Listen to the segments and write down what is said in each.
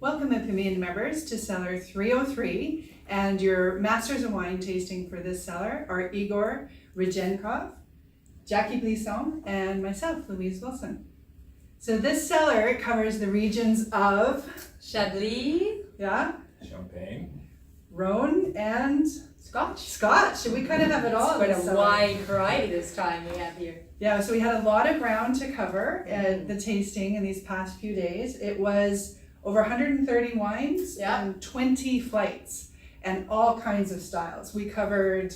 Welcome, community members, to Cellar 303, and your Masters of Wine tasting for this cellar are Igor Ryjenkov, Jackie Blisson, and myself, Louise Wilson. So this cellar covers the regions of Chablis, Champagne, Rhone, and Scotch. We kind of have it all. It's quite a wide variety this time we have here. Yeah, so we had a lot of ground to cover at the tasting in these past few days. It was over 130 wines and 20 flights and all kinds of styles. We covered...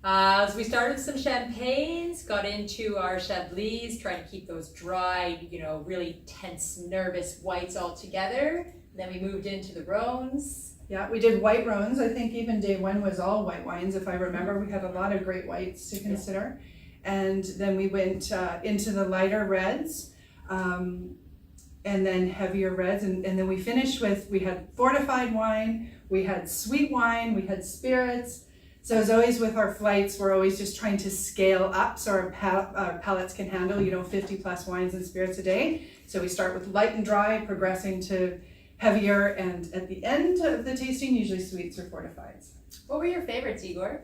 So we started with some champagnes, got into our Chablis, trying to keep those dry, really tense, nervous whites all together. Then we moved into the Rhones. Yeah, we did white Rhones. I think even day one was all white wines, if I remember. We had a lot of great whites to consider. Yeah. And then we went into the lighter reds, and then heavier reds. And then we finished with, we had fortified wine, we had sweet wine, we had spirits. So as always with our flights, we're always just trying to scale up so our palates can handle, 50 plus wines and spirits a day. So we start with light and dry, progressing to heavier, and at the end of the tasting, usually sweets or fortifieds. What were your favorites, Igor?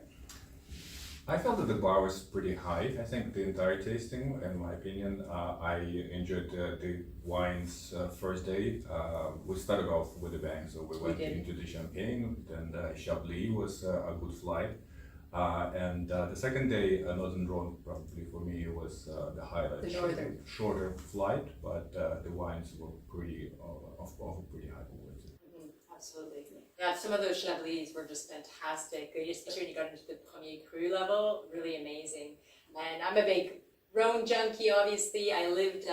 I felt that the bar was pretty high. I think the entire tasting, in my opinion, I enjoyed the wines first day. We started off with a bang, so we went into the champagne, then the Chablis was a good flight. And the second day, Northern Rhone probably for me was the highlight. The northern. Shorter flight, but the wines were pretty of pretty high quality. Absolutely. Yeah, some of those Chablis were just fantastic, especially when you got into the Premier Cru level, really amazing. And I'm a big Rhone junkie, obviously. I lived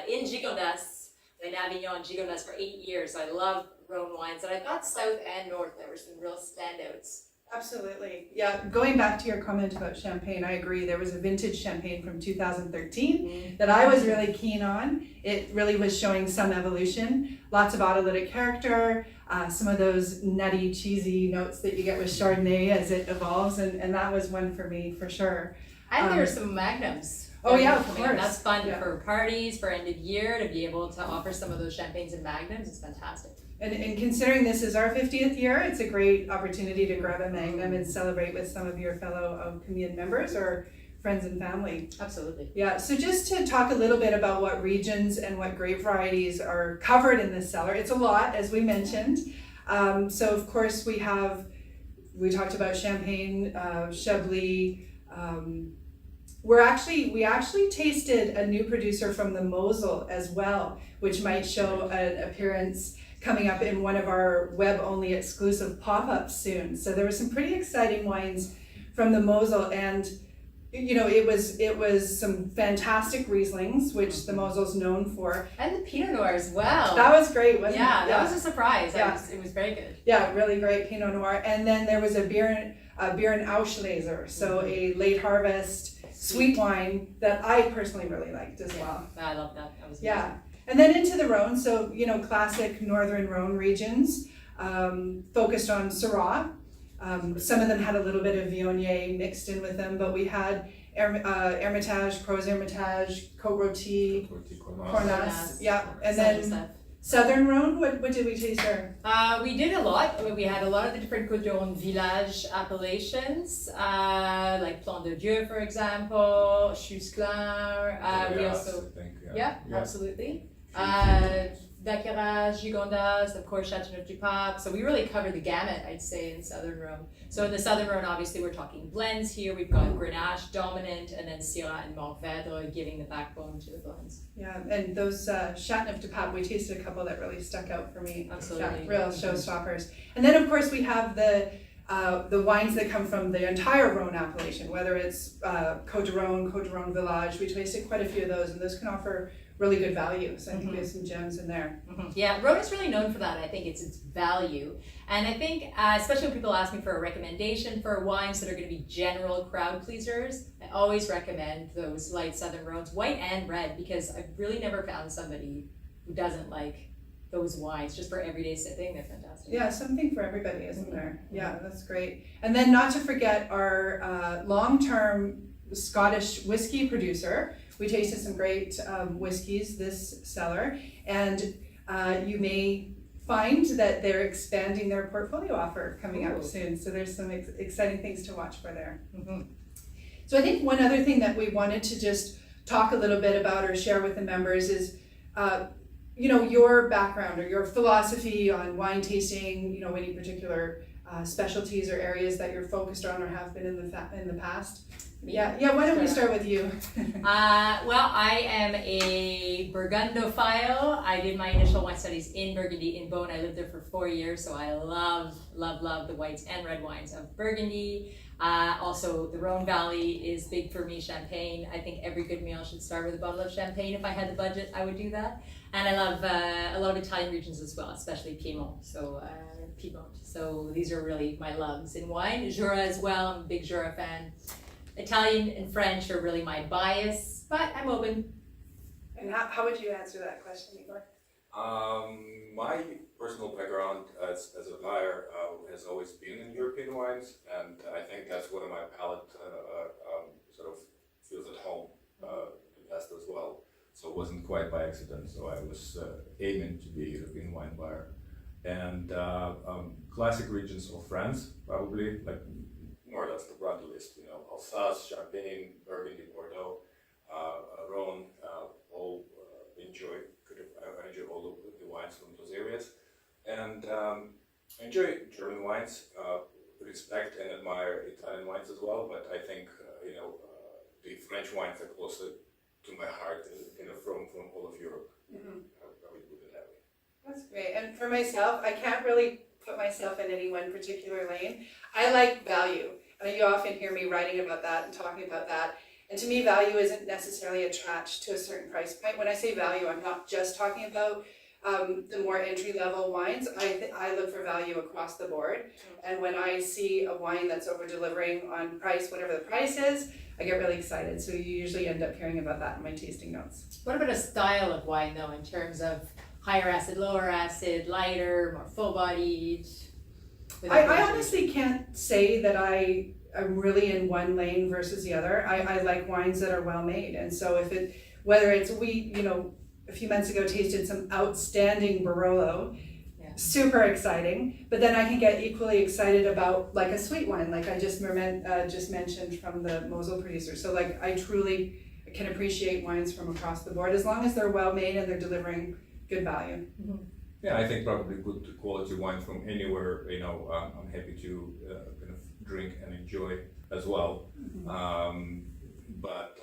in Gigondas, in Avignon and Gigondas for 8 years, so I love Rhone wines. And I thought south and north, there were some real standouts. Absolutely. Yeah, going back to your comment about champagne, I agree. There was a vintage champagne from 2013 that I was really keen on. It really was showing some evolution, lots of autolytic character, some of those nutty, cheesy notes that you get with Chardonnay as it evolves, and that was one for me for sure. And there are some magnums. Oh yeah, of course. That's fun for parties, for end of year, to be able to offer some of those champagnes and magnums. It's fantastic. And considering this is our 50th year, it's a great opportunity to grab a magnum and celebrate with some of your fellow commune members or friends and family. Absolutely. Yeah, so just to talk a little bit about what regions and what grape varieties are covered in this cellar. It's a lot, as we mentioned. So of course we talked about Champagne, Chablis. We actually tasted a new producer from the Mosel as well, which might show an appearance coming up in one of our web-only exclusive pop-ups soon. So there were some pretty exciting wines from the Mosel, and it was some fantastic Rieslings, which the Mosel's known for. And the Pinot Noir as well. That was great, wasn't it? Yeah, that was a surprise. Yeah. It was very good. Yeah, really great Pinot Noir. And then there was a beer and Auslese, so a late harvest sweet wine that I personally really liked as well. I love that. That was amazing. And then into the Rhone, so classic northern Rhone regions, focused on Syrah. Some of them had a little bit of Viognier mixed in with them, but we had Hermitage, Gros Hermitage, Côte Rôtie, Cornas, and then Southern Rhone. What did we taste there? We did a lot. We had a lot of the different Côte d'Or village appellations, like Plan de Dieu, for example, Chusclin. We also, absolutely. Baccarat, Gigondas, of course, Châteauneuf-du-Pape. So we really covered the gamut, I'd say, in Southern Rhone. So in the Southern Rhone, obviously, we're talking blends here. We've got Grenache dominant, and then Syrah and Mourvèdre giving the backbone to the blends. Yeah, and those Châteauneuf-du-Pape, we tasted a couple that really stuck out for me. Absolutely. Yeah, real showstoppers. And then, of course, we have the wines that come from the entire Rhone appellation, whether it's Côte de Rhone Village. We tasted quite a few of those, and those can offer really good value. So I think we have some gems in there. Yeah, Rhone is really known for that. I think it's value. And I think, especially when people ask me for a recommendation for wines that are going to be general crowd pleasers, I always recommend those light Southern Rhones, white and red, because I've really never found somebody who doesn't like those wines just for everyday sipping. They're fantastic. Yeah, something for everybody, isn't there? Yeah, that's great. And then not to forget our long-term Scottish whiskey producer. We tasted some great whiskeys this cellar, and you may find that they're expanding their portfolio offer coming up Ooh. soon. So there's some exciting things to watch for there. So I think one other thing that we wanted to just talk a little bit about or share with the members is, your background or your philosophy on wine tasting, any particular specialties or areas that you're focused on or have been in the past. Yeah, why don't we start with you? Well, I am a Burgundophile. I did my initial wine studies in Burgundy, in Beaune. I lived there for 4 years, so I love the whites and red wines of Burgundy. Also, the Rhone Valley is big for me, Champagne. I think every good meal should start with a bottle of champagne. If I had the budget, I would do that. And I love a lot of Italian regions as well, especially Piedmont. So these are really my loves in wine. Jura as well, I'm a big Jura fan. Italian and French are really my bias, but I'm open. And how would you answer that question, Igor? My personal background as a buyer has always been in European wines, and I think that's where my palate sort of feels at home the best as well. So it wasn't quite by accident. So I was aiming to be a European wine buyer, and classic regions of France, probably like more or less the broad list. Alsace, Champagne, Burgundy, Bordeaux, Rhone, all enjoy all of the wines from those areas, and I enjoy German wines, respect and admire Italian wines as well. But I think the French wines are closer to my heart, from all of Europe. I would put it that way. That's great. And for myself, I can't really put myself in any one particular lane. I like value. You often hear me writing about that and talking about that. And to me, value isn't necessarily attached to a certain price point. When I say value, I'm not just talking about the more entry-level wines. I look for value across the board. And when I see a wine that's over-delivering on price, whatever the price is, I get really excited. So you usually end up hearing about that in my tasting notes. What about a style of wine, though, in terms of higher acid, lower acid, lighter, more full-bodied? I honestly can't say that I'm really in one lane versus the other. I like wines that are well made, and so whether it's a few months ago tasted some outstanding Barolo, super exciting. But then I can get equally excited about like a sweet wine, like I just mentioned from the Mosel producer. So like I truly can appreciate wines from across the board as long as they're well made and they're delivering good value. Yeah, I think probably good quality wine from anywhere, I'm happy to kind of drink and enjoy as well. But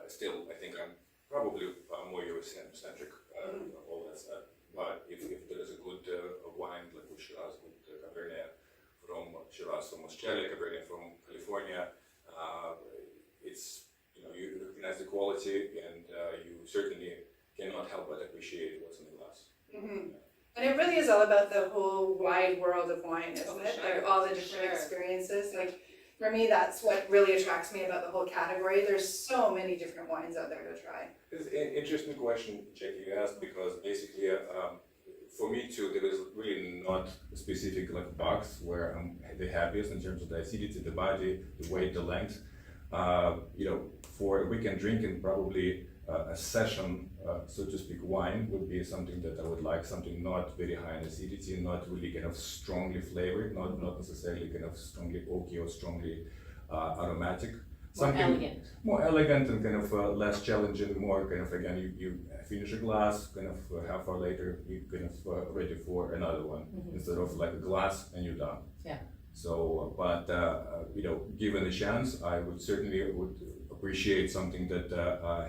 still, I think I'm probably more Eurocentric, all that stuff. But if there is a good wine, like with Shiraz, good Cabernet from Shiraz, from Australia, Cabernet from California, it's, you recognize the quality, and you certainly cannot help but appreciate what's in the glass. And it really is all about the whole wide world of wine, isn't it? Sure. Like all the different experiences. Like for me, that's what really attracts me about the whole category. There's so many different wines out there to try. It's an interesting question, Jackie, you asked, because basically, for me too, there is really not a specific box where I'm the happiest in terms of the acidity, the body, the weight, the length. For a weekend drinking, probably a session, so to speak, wine would be something that I would like, something not very high in acidity, not really kind of strongly flavored, not necessarily kind of strongly oaky or strongly aromatic. Something more elegant and kind of less challenging, more kind of, again, you finish a glass, kind of half hour later, you're kind of ready for another one, instead of like a glass and you're done. Yeah. So, but, given a chance, I would certainly appreciate something that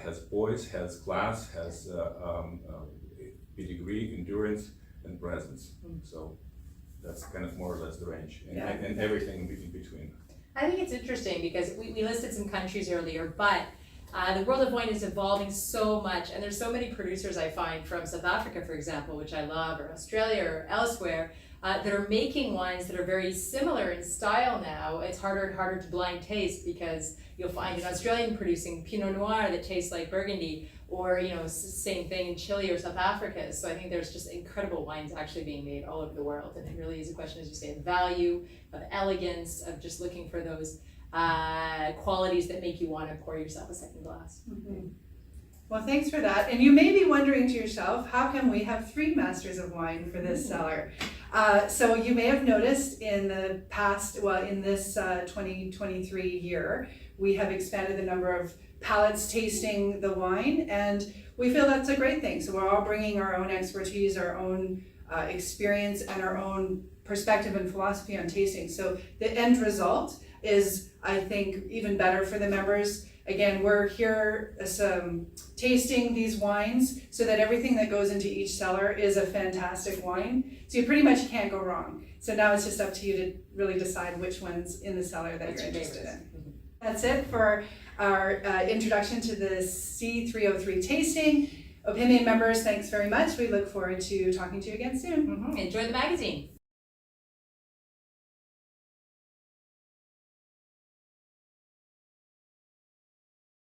has poise, has class, has pedigree, endurance, and presence. So that's kind of more or less the range, and everything in between. I think it's interesting because we listed some countries earlier, but the world of wine is evolving so much, and there's so many producers I find from South Africa, for example, which I love, or Australia or elsewhere, that are making wines that are very similar in style now. It's harder and harder to blind taste because you'll find an Australian producing Pinot Noir that tastes like Burgundy, or same thing in Chile or South Africa. So I think there's just incredible wines actually being made all over the world, and it really is a question, as you say, of value, of elegance, of just looking for those qualities that make you want to pour yourself a second glass. Well, thanks for that. And you may be wondering to yourself, how come we have 3 Masters of Wine for this cellar? So you may have noticed in the past, in this 2023 year, we have expanded the number of palates tasting the wine, and we feel that's a great thing. So we're all bringing our own expertise, our own experience, and our own perspective and philosophy on tasting. So the end result is, I think, even better for the members. Again, we're here tasting these wines so that everything that goes into each cellar is a fantastic wine. So you pretty much can't go wrong. So now it's just up to you to really decide which ones in the cellar that you're interested in. That's it for our introduction to the C303 tasting. Opinion members, thanks very much. We look forward to talking to you again soon. Enjoy the magazine.